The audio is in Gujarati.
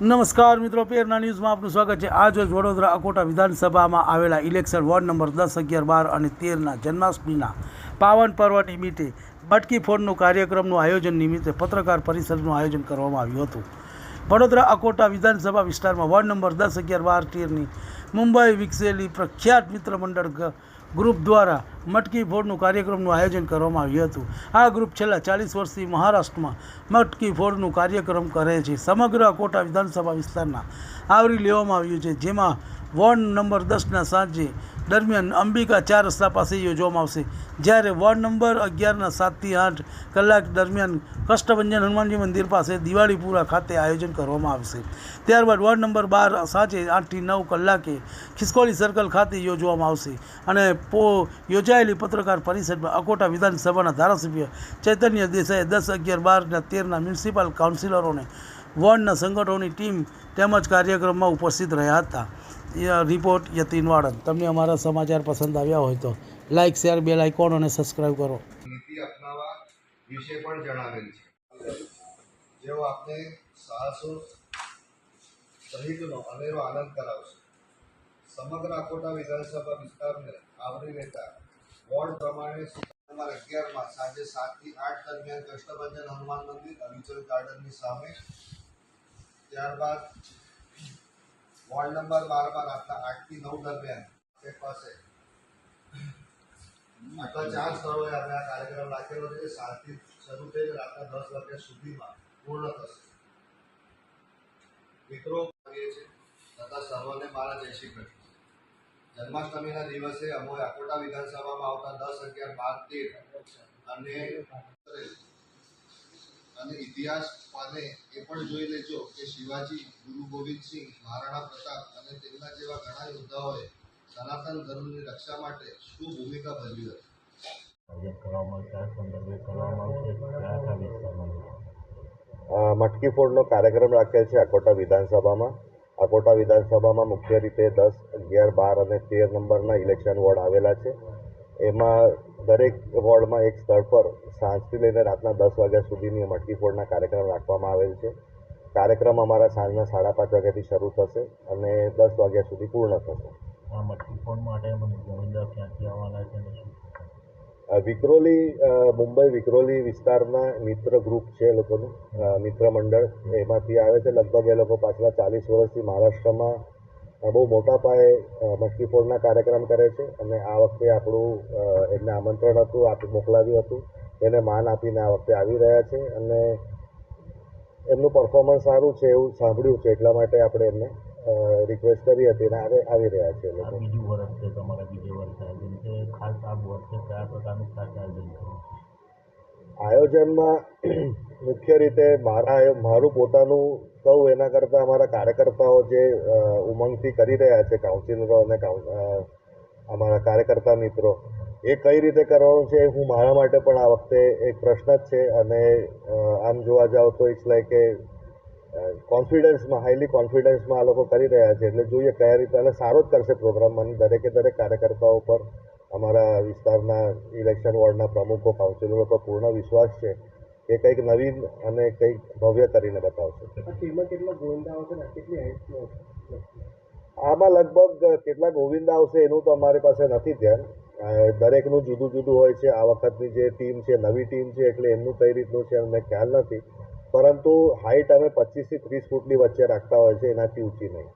નમસ્કાર મિત્રો, પ્રેરણા ન્યૂઝમાં આપનું સ્વાગત છે। આજ રોજ વડોદરા અકોટા વિધાનસભામાં આવેલા ઇલેક્શન વોર્ડ નંબર 10, 11, 12 અને 13ના જન્માષ્ટમીના પાવન પર્વ નિમિત્તે મટકી ફોડનું કાર્યક્રમનું આયોજન નિમિત્તે પત્રકાર પરિષદનું આયોજન કરવામાં આવ્યું હતું। વડોદરા અકોટા વિધાનસભા વિસ્તારમાં વોર્ડ નંબર 10, 11, 12, 13ની મુંબઈ વિકસેલી પ્રખ્યાત મિત્ર મંડળ ગ્રુપ દ્વારા મટકી ફોડનું કાર્યક્રમનું આયોજન કરવામાં આવ્યું હતું। આ ગ્રુપ છેલ્લા 40 વર્ષથી મહારાષ્ટ્રમાં મટકી ફોડનું કાર્યક્રમ કરે છે। સમગ્ર અકોટા વિધાનસભા વિસ્તારના આવરી લેવામાં આવ્યું છે, જેમાં વોર્ડ નંબર 10ના સાંજે દરમિયાન અંબિકા 4 રસ્તા પાસે યોજવામાં આવશે, જ્યારે વોર્ડ નંબર 11ના 7 થી 8 કલાક દરમિયાન કષ્ટભંજન હનુમાનજી મંદિર પાસે દિવાળીપુરા ખાતે આયોજન કરવામાં આવશે। ત્યારબાદ વોર્ડ નંબર 12 સાંજે 8 થી 9 કલાકે ખિસકોલી સર્કલ ખાતે યોજવામાં આવશે અને યોજાયેલી પત્રકાર પરિષદમાં અકોટા વિધાનસભાના ધારાસભ્ય ચૈતન્ય દેસાઈએ 10, 11, 12 અને 13ના મ્યુનિસિપલ કાઉન્સિલરોને વોર્ડના સંગઠનોની ટીમ તેમજ કાર્યક્રમમાં ઉપસ્થિત રહ્યા હતા। રિપોર્ટ યતીન વાડન। તમને અમારા સમાચાર પસંદ આવ્યા હોય તો લાઇક, શેર, બેલ આઇકોન અને સબસ્ક્રાઇબ કરો। નીતિ અપનાવવા વિશે પણ જણાવેલ છે, જેઓ આપને સાહસો સહિતનો અનેરો આનંદ કરાવશે। સમગ્ર અકોટા વિધાનસભા વિસ્તારને આવરી લેતા વોર્ડ પ્રમાણે નંબર 11માં સાંજે 7 થી 8 દરમિયાન કષ્ટભંજન હનુમાન મંદિર અવિચલ ગાર્ડનની સામે, ત્યારબાદ વોર્ડ નંબર 12માં રાતના 8 થી 9 દરમિયાન પાસે આટલા 4 સ્થળોએ અમે આ કાર્યક્રમ રાખેલો છે, જે 7 થી શરૂ થઈને રાતના 10 વાગ્યા સુધીમાં પૂર્ણ થશે। મિત્રો તથા સર્વને મારા જય શ્રી કૃષ્ણ। જન્માષ્ટમીના દિવસે અમે અકોટા વિધાનસભામાં આવતા 10, 11, 12, 13 અને ઇતિહાસ પાને એ પણ જોઈ લેજો કે શિવાજી, ગુરુ ગોવિંદસિંહ, મહારાણા પ્રતાપ અને તેમના જેવા ઘણા યોદ્ધાઓએ સનાતન ધર્મની રક્ષા માટે શું ભૂમિકા ભજવી હતી। મટકી ફોડનો કાર્યક્રમ રાખેલ છે અકોટા વિધાનસભામાં। અકોટા વિધાનસભામાં મુખ્ય રીતે 10, 11, 12 અને 13 નંબરના ઇલેક્શન વોર્ડ આવેલા છે। એમાં દરેક વોર્ડમાં એક સ્થળ પર સાંજથી લઈને રાતના 10 વાગ્યા સુધીની મટકી ફોડના કાર્યક્રમ રાખવામાં આવેલ છે। કાર્યક્રમ અમારા સાંજના 5:30 વાગ્યાથી શરૂ થશે અને 10 વાગ્યા સુધી પૂર્ણ થશે। આ મટકી ફોડ માટે ગોવિંદા ક્યાંથી આવવાના છે? વિક્રોલી, મુંબઈ વિક્રોલી વિસ્તારના મિત્ર ગ્રુપ છે એ લોકોનું મિત્ર મંડળ, એમાંથી આવે છે। લગભગ એ લોકો પાછલા 40 વર્ષથી મહારાષ્ટ્રમાં બહુ મોટા પાયે મટકી ફોડના કાર્યક્રમ કરે છે અને આ વખતે આપણું એમને આમંત્રણ હતું, મોકલાવ્યું હતું, એને માન આપીને આ વખતે આવી રહ્યા છે અને એમનું પરફોર્મન્સ સારું છે એવું સાંભળ્યું છે, એટલા માટે આપણે એમને રિક્વેસ્ટ કરી હતી અને આવી રહ્યા છે લોકો। બીજું વર્ષ છે તમારા, બીજે વર્ષ આયોજન છે, ખાસ આ વર્ષે કયા પ્રકારનું ખાસ આયોજન છે? આયોજનમાં મુખ્ય રીતે મારું પોતાનું કહું એના કરતાં અમારા કાર્યકર્તાઓ જે ઉમંગથી કરી રહ્યા છે, કાઉન્સિલરો અને અમારા કાર્યકર્તા મિત્રો, એ કઈ રીતે કરવાનું છે હું મારા માટે પણ આ વખતે એક પ્રશ્ન જ છે અને આમ જોવા જાવ તો ઇટ્સ લાઈક કે કોન્ફિડન્સમાં, હાઈલી કોન્ફિડન્સમાં આ લોકો કરી રહ્યા છે, એટલે જોઈએ કયા રીતે અને સારો જ કરશે પ્રોગ્રામ। મને દરેકે દરેક કાર્યકર્તાઓ પર, અમારા વિસ્તારના ઇલેક્શન વોર્ડના પ્રમુખો, કાઉન્સિલરો પર પૂર્ણ વિશ્વાસ છે કે કંઈક નવીન અને કંઈક ભવ્ય કરીને બતાવશે। આમાં લગભગ કેટલા ગોવિંદા આવશે એનું તો અમારી પાસે નથી ધ્યાન, દરેકનું જુદું જુદું હોય છે। આ વખતની જે ટીમ છે, નવી ટીમ છે, એટલે એમનું કઈ રીતનું છે અમને ખ્યાલ નથી, પરંતુ હાઇટ અમે 25 થી 30 ફૂટની વચ્ચે રાખતા હોય છે, એનાથી ઊંચી નહીં।